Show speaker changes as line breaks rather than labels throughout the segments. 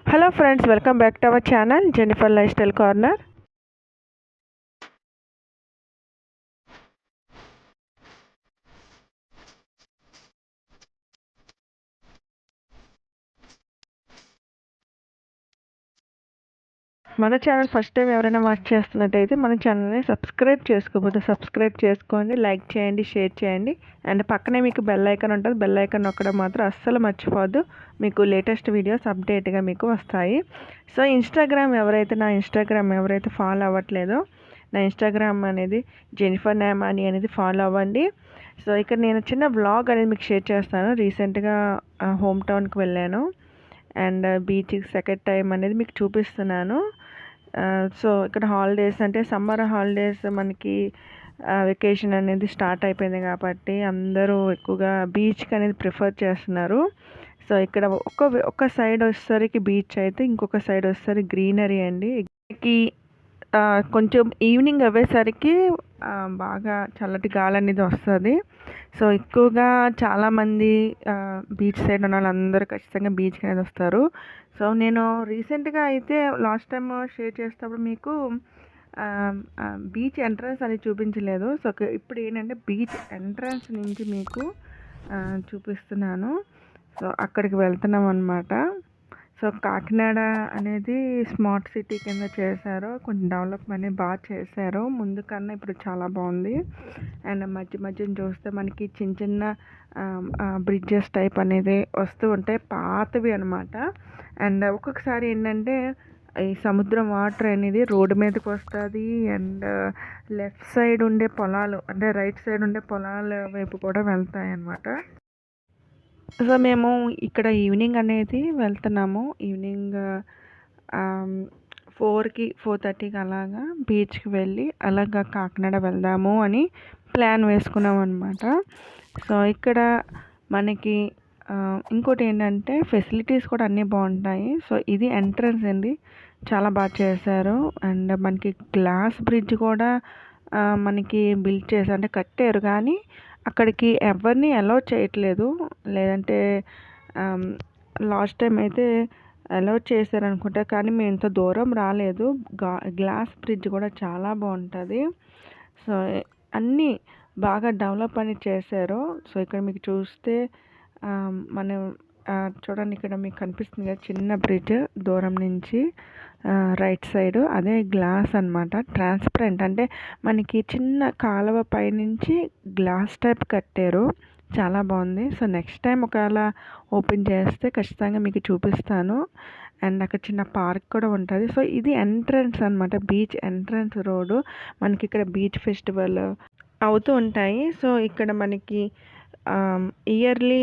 Hello friends, welcome back to our channel Jennifer Lifestyle Corner. మన channel first time ఎవరైనా watch చేస్తున్నట్టయితే మన ఛానల్ని subscribe చేసుకోకపోతే సబ్స్క్రైబ్ చేసుకోండి, లైక్ చేయండి, షేర్ చేయండి. అండ్ పక్కనే మీకు బెల్ ఐకాన్ ఉంటుంది, బెల్ ఐకాన్ నొక్కడం మాత్రం అస్సలు మర్చిపోవద్దు. మీకు లేటెస్ట్ వీడియోస్ అప్డేట్గా మీకు వస్తాయి. సో నా ఇన్స్టాగ్రామ్ ఎవరైతే ఫాలో అవ్వట్లేదో నా ఇన్స్టాగ్రామ్ అనేది జెనిఫర్ నామాని అనేది ఫాలో అవ్వండి. సో ఇక్కడ నేను చిన్న వ్లాగ్ అనేది మీకు షేర్ చేస్తాను. రీసెంట్గా హోమ్ టౌన్కి వెళ్ళాను అండ్ బీచ్కి సెకండ్ టైం అనేది మీకు చూపిస్తున్నాను. సో ఇక్కడ హాలిడేస్ అంటే సమ్మర్ హాలిడేస్ మనకి వెకేషన్ అనేది స్టార్ట్ అయిపోయింది కాబట్టి అందరూ ఎక్కువగా బీచ్కి అనేది ప్రిఫర్ చేస్తున్నారు. సో ఇక్కడ ఒక సైడ్ వచ్చేసరికి బీచ్ అయితే ఇంకొక సైడ్ వచ్చేసరికి గ్రీనరీ అండి. కొంచెం ఈవినింగ్ అయ్యేసరికి బాగా చల్లటి గాలి అనేది వస్తుంది. సో ఎక్కువగా చాలామంది బీచ్ సైడ్ ఉన్న వాళ్ళందరూ ఖచ్చితంగా బీచ్కి అనేది వస్తారు. సో నేను రీసెంట్గా అయితే లాస్ట్ టైం షేర్ చేసేటప్పుడు మీకు బీచ్ ఎంట్రన్స్ అనేది చూపించలేదు. సో ఇప్పుడు ఏంటంటే బీచ్ ఎంట్రన్స్ నుంచి మీకు చూపిస్తున్నాను. సో అక్కడికి వెళ్తున్నాం అన్నమాట. సో కాకినాడ అనేది స్మార్ట్ సిటీ కింద చేశారు, కొంచెం డెవలప్మెంట్ బాగా చేశారు ముందు కన్నా ఇప్పుడు చాలా బాగుంది. అండ్ మధ్య మధ్యన చూస్తే మనకి చిన్న చిన్న బ్రిడ్జెస్ టైప్ అనేది వస్తూ ఉంటాయి, పాతవి అనమాట. అండ్ ఒక్కొక్కసారి ఏంటంటే ఈ సముద్రం వాటర్ అనేది రోడ్డు మీదకి వస్తుంది అండ్ లెఫ్ట్ సైడ్ ఉండే పొలాలు అంటే రైట్ సైడ్ ఉండే పొలాల వైపు కూడా వెళ్తాయి అన్నమాట. సో మేము ఇక్కడ ఈవినింగ్ అనేది వెళ్తున్నాము. ఈవినింగ్ 4:30కి అలాగా బీచ్కి వెళ్ళి అలాగా కాకినాడ వెళ్దాము అని ప్లాన్ వేసుకున్నాం అనమాట. సో ఇక్కడ మనకి ఇంకోటి ఏంటంటే ఫెసిలిటీస్ కూడా అన్నీ బాగుంటాయి. సో ఇది ఎంట్రన్స్ అండి, చాలా బాగా చేశారు. అండ్ మనకి గ్లాస్ బ్రిడ్జ్ కూడా మనకి బిల్డ్ చేసి అంటే కట్టారు, కానీ అక్కడికి ఎవరిని అలౌ చేయట్లేదు. లేదంటే లాస్ట్ టైం అయితే అలౌ చేశారనుకుంటా, కానీ మేము ఇంత దూరం రాలేదు. గ్లాస్ బ్రిడ్జ్ కూడా చాలా బాగుంటుంది. సో అన్నీ బాగా డెవలప్ అని చేశారు. సో ఇక్కడ మీకు చూస్తే మనం చూడండి, ఇక్కడ మీకు కనిపిస్తుంది కదా చిన్న బ్రిడ్జ్ దూరం నుంచి రైట్ సైడ్, అదే గ్లాస్ అనమాట, ట్రాన్స్పరెంట్. అంటే మనకి చిన్న కాలువ పైనుంచి గ్లాస్ టైప్ కట్టారు, చాలా బాగుంది. సో నెక్స్ట్ టైం ఒకవేళ ఓపెన్ చేస్తే ఖచ్చితంగా మీకు చూపిస్తాను. అండ్ అక్కడ చిన్న పార్క్ కూడా ఉంటుంది. సో ఇది ఎంట్రన్స్ అనమాట, బీచ్ ఎంట్రన్స్ రోడ్డు. మనకి ఇక్కడ బీచ్ ఫెస్టివల్ అవుతూ ఉంటాయి. సో ఇక్కడ మనకి ఇయర్లీ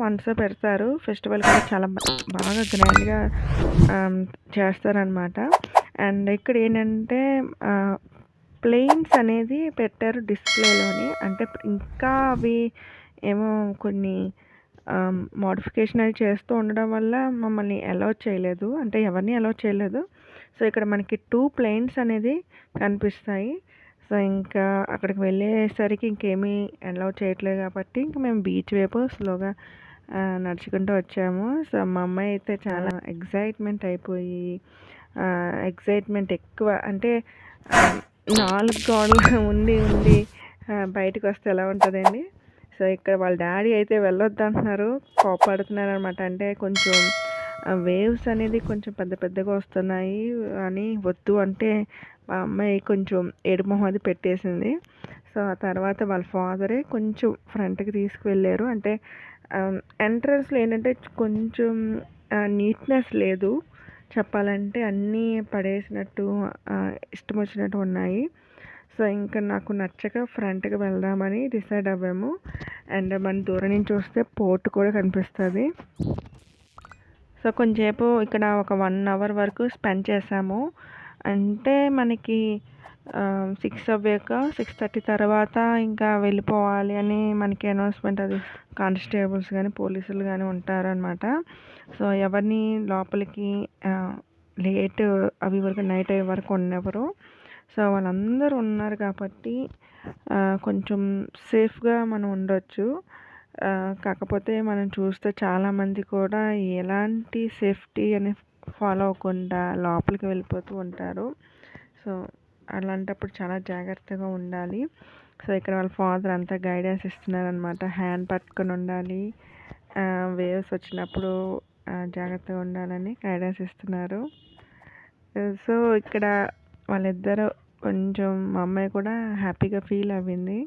వన్స్ పెడతారు ఫెస్టివల్ కూడా, చాలా బాగా గ్రాండ్గా చేస్తారనమాట. అండ్ ఇక్కడ ఏంటంటే ప్లేన్స్ అనేది పెట్టారు డిస్ప్లేలోని, అంటే ఇంకా అవి ఏమో కొన్ని మోడిఫికేషన్ అవి చేస్తూ ఉండడం వల్ల మమ్మల్ని అలౌ చేయలేదు, అంటే ఎవరిని అలౌ చేయలేదు. సో ఇక్కడ మనకి 2 ప్లేన్స్ అనేది కనిపిస్తాయి. సో ఇంకా అక్కడికి వెళ్ళేసరికి ఇంకేమీ అలౌ చేయట్లేదు కాబట్టి ఇంకా మేము బీచ్ వైపు స్లోగా నడుచుకుంటూ వచ్చాము. సో మా అమ్మాయి అయితే చాలా ఎగ్జైట్మెంట్ అయిపోయి, ఎగ్జైట్మెంట్ ఎక్కువ, అంటే 4 గోడలు ఉండి బయటకు వస్తే ఎలా ఉంటుందండి. సో ఇక్కడ వాళ్ళ డాడీ అయితే వెళ్ళొద్దు అంటున్నారు, కోపడుతున్నారు అనమాట. అంటే కొంచెం వేవ్స్ అనేది కొంచెం పెద్దగా వస్తున్నాయి అని వద్దు అంటే మా అమ్మాయి కొంచెం ఏడుమొహం అది పెట్టేసింది. సో ఆ తర్వాత వాళ్ళ ఫాదరే కొంచెం ఫ్రంట్కి తీసుకువెళ్ళారు. అంటే ఎంట్రన్స్లో ఏంటంటే కొంచెం నీట్నెస్ లేదు చెప్పాలంటే, అన్నీ పడేసినట్టు ఇష్టం వచ్చినట్టు ఉన్నాయి. సో ఇంకా నాకు నచ్చక ఫ్రంట్కి వెళ్దామని డిసైడ్ అవ్వాము. అండ్ మన దూరం నుంచి చూస్తే పోర్ట్ కూడా కనిపిస్తుంది. సో కొంచెంసేపు ఇక్కడ ఒక 1 అవర్ వరకు స్పెండ్ చేసాము. అంటే మనకి 6 అవ్వాక 6:30 తర్వాత ఇంకా వెళ్ళిపోవాలి అని మనకి అనౌన్స్మెంట్, అది కానిస్టేబుల్స్ కానీ పోలీసులు కానీ ఉంటారనమాట. సో ఎవరిని లోపలికి లేట్ అవి వరకు నైట్ అయ్యే వరకు ఉన్నెవరు. సో వాళ్ళందరూ ఉన్నారు కాబట్టి కొంచెం సేఫ్గా మనం ఉండొచ్చు. కాకపోతే మనం చూస్తే చాలామంది కూడా ఎలాంటి సేఫ్టీ అని ఫాలో అవ్వకుండా లోపలికి వెళ్ళిపోతూ ఉంటారు. సో, అలాంటప్పుడు చాలా జాగ్రత్తగా ఉండాలి. సో, ఇక్కడ వాళ్ళ ఫాదర్ అంతా గైడెన్స్ ఇస్తున్నారనమాట. హ్యాండ్ పట్టుకొని ఉండాలి. వేవ్స్ వచ్చినప్పుడు జాగ్రత్తగా ఉండాలని గైడెన్స్ ఇస్తున్నారు. సో, ఇక్కడ వాళ్ళిద్దరూ కొంచెం మా అమ్మాయి కూడా హ్యాపీగా ఫీల్ అవ్వింది.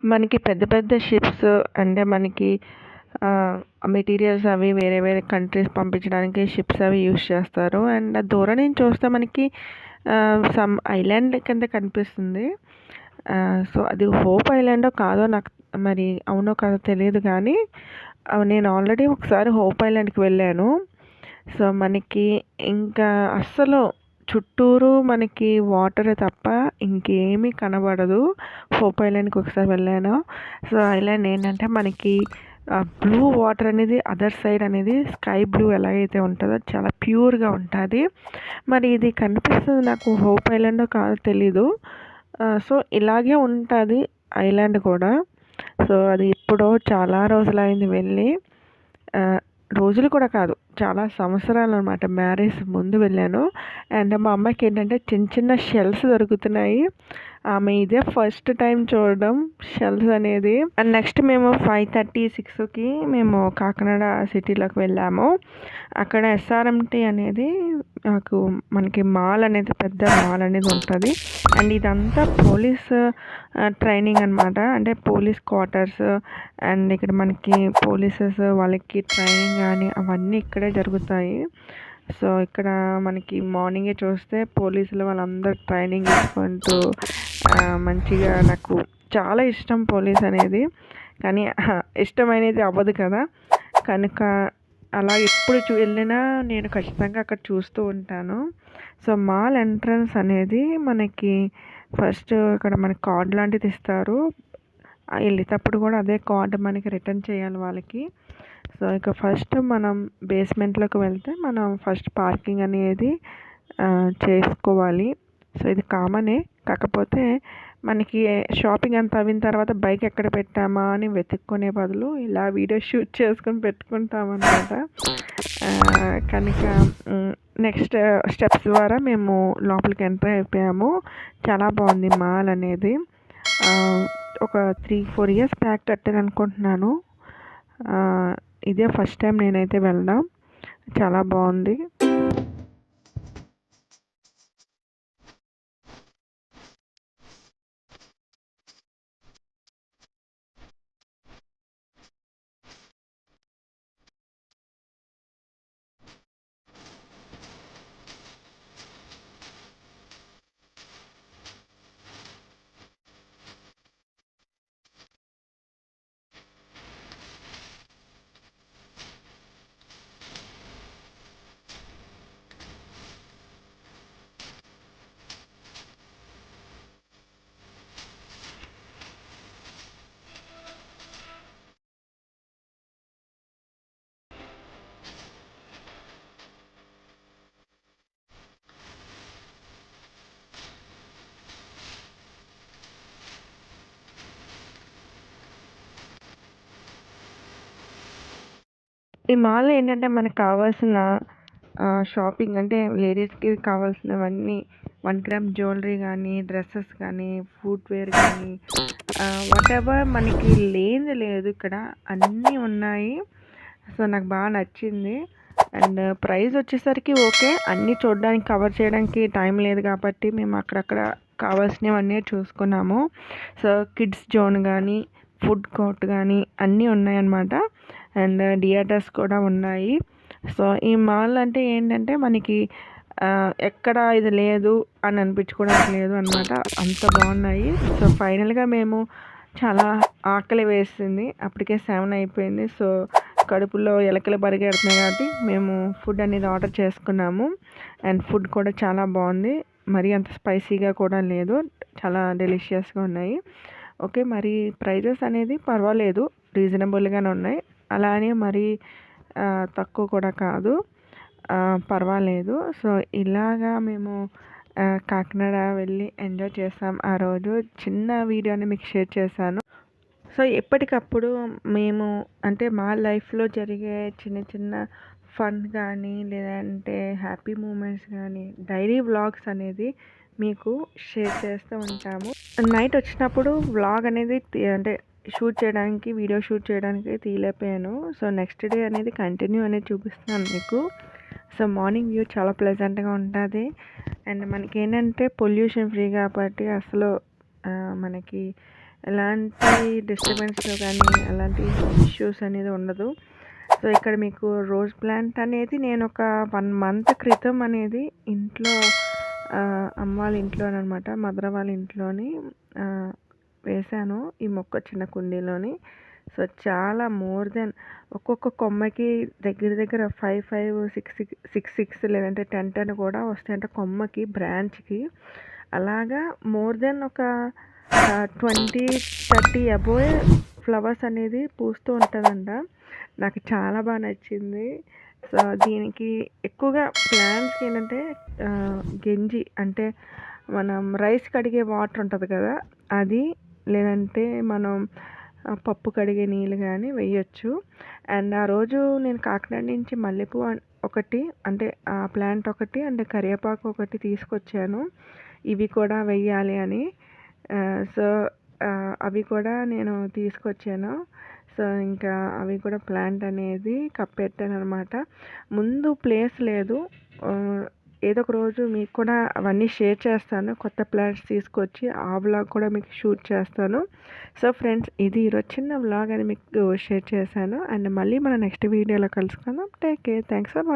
మనకి పెద్ద పెద్ద షిప్స్ అంటే మనకి మెటీరియల్స్ అవి వేరే వేరే కంట్రీస్ పంపించడానికి షిప్స్ అవి యూజ్ చేస్తారు. అండ్ దూరం నుంచి చూస్తే మనకి సమ్ ఐలాండ్ కింద కనిపిస్తుంది. సో, అది హోప్ ఐలాండో కాదో నాకు మరి అవునో కాదో తెలియదు కానీ నేను ఆల్రెడీ ఒకసారి హోప్ ఐలాండ్కి వెళ్ళాను. సో, మనకి ఇంకా అస్సలు చుట్టూరు మనకి వాటరే తప్ప ఇంకేమీ కనబడదు. హోప్ ఐలాండ్కి ఒకసారి వెళ్ళాను. సో, ఐలాండ్ ఏంటంటే మనకి బ్లూ వాటర్ అనేది అదర్ సైడ్ అనేది స్కై బ్లూ ఎలాగైతే ఉంటుందో చాలా ప్యూర్గా ఉంటుంది. మరి ఇది కనిపిస్తుంది నాకు హోప్ ఐలాండో కాదో తెలీదు. సో, ఇలాగే ఉంటుంది ఐలాండ్ కూడా. సో, అది ఎప్పుడో చాలా రోజులైంది వెళ్ళి. రోజులు కూడా కాదు, చాలా సంవత్సరాలు అనమాట. మ్యారేజ్ ముందు వెళ్ళాను. అండ్ మా అమ్మాయికి ఏంటంటే చిన్న చిన్న షెల్స్ దొరుకుతున్నాయి. ఆమె ఇదే ఫస్ట్ టైం చూడడం షెల్స్ అనేది. అండ్ నెక్స్ట్ మేము 5:30-6కి మేము కాకినాడ సిటీలోకి వెళ్ళాము. అక్కడ ఎస్ఆర్ఎంటీ అనేది మనకి మాల్ అనేది పెద్ద మాల్ అనేది ఉంటుంది. అండ్ ఇదంతా పోలీస్ ట్రైనింగ్ అనమాట. అంటే పోలీస్ క్వార్టర్స్ అండ్ ఇక్కడ మనకి పోలీసెస్ వాళ్ళకి ట్రైనింగ్ కానీ అవన్నీ ఇక్కడే జరుగుతాయి. సో, ఇక్కడ మనకి మార్నింగే చూస్తే పోలీసులు వాళ్ళందరూ ట్రైనింగ్ ఇచ్చుకుంటూ మంచిగా నాకు చాలా ఇష్టం పోలీస్ అనేది. కానీ ఇష్టమైనది అవ్వదు కదా, కనుక అలా ఎప్పుడు వెళ్ళినా నేను ఖచ్చితంగా అక్కడ చూస్తూ ఉంటాను. సో, మాల్ ఎంట్రన్స్ అనేది మనకి ఫస్ట్ ఇక్కడ మనకి కార్డ్ లాంటిది ఇస్తారు. వెళ్ళేటప్పుడు కూడా అదే కార్డు మనకి రిటర్న్ చేయాలి వాళ్ళకి. సో, ఇక ఫస్ట్ మనం బేస్మెంట్లోకి వెళ్తే మనం ఫస్ట్ పార్కింగ్ అనేది చేసుకోవాలి. సో, ఇది కామనే. కాకపోతే మనకి షాపింగ్ అంతా అయిన తర్వాత బైక్ ఎక్కడ పెట్టామా అని వెతుక్కునే బదులు ఇలా వీడియో షూట్ చేసుకొని పెట్టుకుంటామన్నమాట. కనుక నెక్స్ట్ స్టెప్స్ ద్వారా మేము లోపలికి ఎంటర్ అయిపోయాము. చాలా బాగుంది మాల్ అనేది. ఒక 3-4 ఇయర్స్ బ్యాక్ కట్టారనుకుంటున్నాను. ఇదే ఫస్ట్ టైం నేనైతే వెళ్ళడం. చాలా బాగుంది. ఈ మాల్‌లో ఏంటంటే మనకు కావాల్సిన షాపింగ్ అంటే లేడీస్‌కి కావాల్సినవన్నీ 1 గ్రామ్ జ్యువెలరీ కానీ, డ్రెస్సెస్ కానీ, ఫుట్‌వేర్ కానీ వాటెవర్ మనకి లేనిది లేదు ఇక్కడ. అన్నీ ఉన్నాయి. సో, నాకు బాగా నచ్చింది. అండ్ ప్రైస్ వచ్చేసరికి ఓకే. అన్నీ చూడడానికి కవర్ చేయడానికి టైం లేదు కాబట్టి మేము అక్కడక్కడ కావాల్సినవన్నీ చూసుకున్నాము. సో, కిడ్స్ జోన్ కానీ, ఫుడ్ కోర్ట్ కానీ అన్నీ ఉన్నాయన్నమాట. అండ్ థియేటర్స్ కూడా ఉన్నాయి. సో, ఈ మాల్ అంటే ఏంటంటే మనకి ఎక్కడ ఇది లేదు అని అనిపించుకోవడానికి లేదు అనమాట. అంత బాగున్నాయి. సో, ఫైనల్గా మేము చాలా ఆకలి వేసింది. అప్పటికే 7 అయిపోయింది. సో, కడుపులో ఎలకలు పరిగెడుతున్నాయి కాబట్టి మేము ఫుడ్ అనేది ఆర్డర్ చేసుకున్నాము. అండ్ ఫుడ్ కూడా చాలా బాగుంది. మరీ అంత స్పైసీగా కూడా లేదు. చాలా డెలిషియస్గా ఉన్నాయి. ఓకే, మరి ప్రైజెస్ అనేది పర్వాలేదు. రీజనబుల్‌గానే ఉన్నాయి. అలా అని మరీ తక్కువ కూడా కాదు. పర్వాలేదు. సో, ఇలాగా మేము కాకినాడ వెళ్ళి ఎంజాయ్ చేసాం ఆ రోజు. చిన్న వీడియోని మీకు షేర్ చేశాను. సో, ఎప్పటికప్పుడు మేము అంటే మా లైఫ్‌లో జరిగే చిన్న చిన్న ఫన్ గానీ, లేదంటే హ్యాపీ మూమెంట్స్ గానీ, డైలీ వ్లాగ్స్ అనేది మీకు షేర్ చేస్తూ ఉంటాము. నైట్ వచ్చినప్పుడు వ్లాగ్ అనేది అంటే వీడియో షూట్ చేయడానికి తీయలేకపోయాను. సో, నెక్స్ట్ డే అనేది కంటిన్యూ అనేది చూపిస్తున్నాను మీకు. సో, మార్నింగ్ వ్యూ చాలా ప్లెజెంట్‌గా ఉంటది. అండ్ మనకేంటంటే పొల్యూషన్ ఫ్రీ కాబట్టి అసలు మనకి ఎలాంటి డిస్టర్బెన్స్ కానీ, ఎలాంటి ఇష్యూస్ అనేది ఉండదు. సో, ఇక్కడ మీకు రోజ్ ప్లాంట్ అనేది నేను ఒక 1 మంత్ క్రితం అనేది ఇంట్లో అమ్మ వాళ్ళ ఇంట్లోననమాట, మదర్ వాళ్ళ ఇంట్లోని వేశాను ఈ మొక్క చిన్న కుండీలోని. సో, చాలా మోర్ దెన్ ఒక్కొక్క కొమ్మకి దగ్గర 5, 6 లేదంటే 10 కూడా వస్తాయి. అంటే కొమ్మకి, బ్రాంచ్‌కి అలాగా మోర్ దెన్ ఒక 20, 30 అబోవ్ ఫ్లవర్స్ అనేది పూస్తూ ఉంటుందంట. నాకు చాలా బాగా నచ్చింది. సో, దీనికి ఎక్కువగా ప్లాంట్స్‌కి ఏంటంటే గెంజి అంటే మనం రైస్ కడిగే వాటర్ ఉంటుంది కదా, అది లేదంటే మనం పప్పు కడిగే నీళ్ళు కానీ వేయొచ్చు. అండ్ ఆ రోజు నేను కాకినాడ నుంచి మల్లెపువ్వు ఒకటి అంటే ఆ ప్లాంట్ ఒకటి అంటే కరివేపాకు ఒకటి తీసుకొచ్చాను. ఇవి కూడా వెయ్యాలి అని. సో, అవి కూడా నేను తీసుకొచ్చాను. సో, ఇంకా అవి కూడా ప్లాంట్ అనేది కప్పెట్టాననమాట. ముందు ప్లేస్ లేదు. ఏదో ఒక రోజు మీకు కూడా అవన్నీ షేర్ చేస్తాను. కొత్త ప్లాంట్స్ తీసుకొచ్చి ఆ వ్లాగ్ కూడా మీకు షూట్ చేస్తాను. సో, ఫ్రెండ్స్, ఇది ఈరోజు చిన్న వ్లాగ్ అని మీకు షేర్ చేశాను. అండ్ మళ్ళీ మన నెక్స్ట్ వీడియోలో కలుసుకుందాం. Take care. Thanks for watching.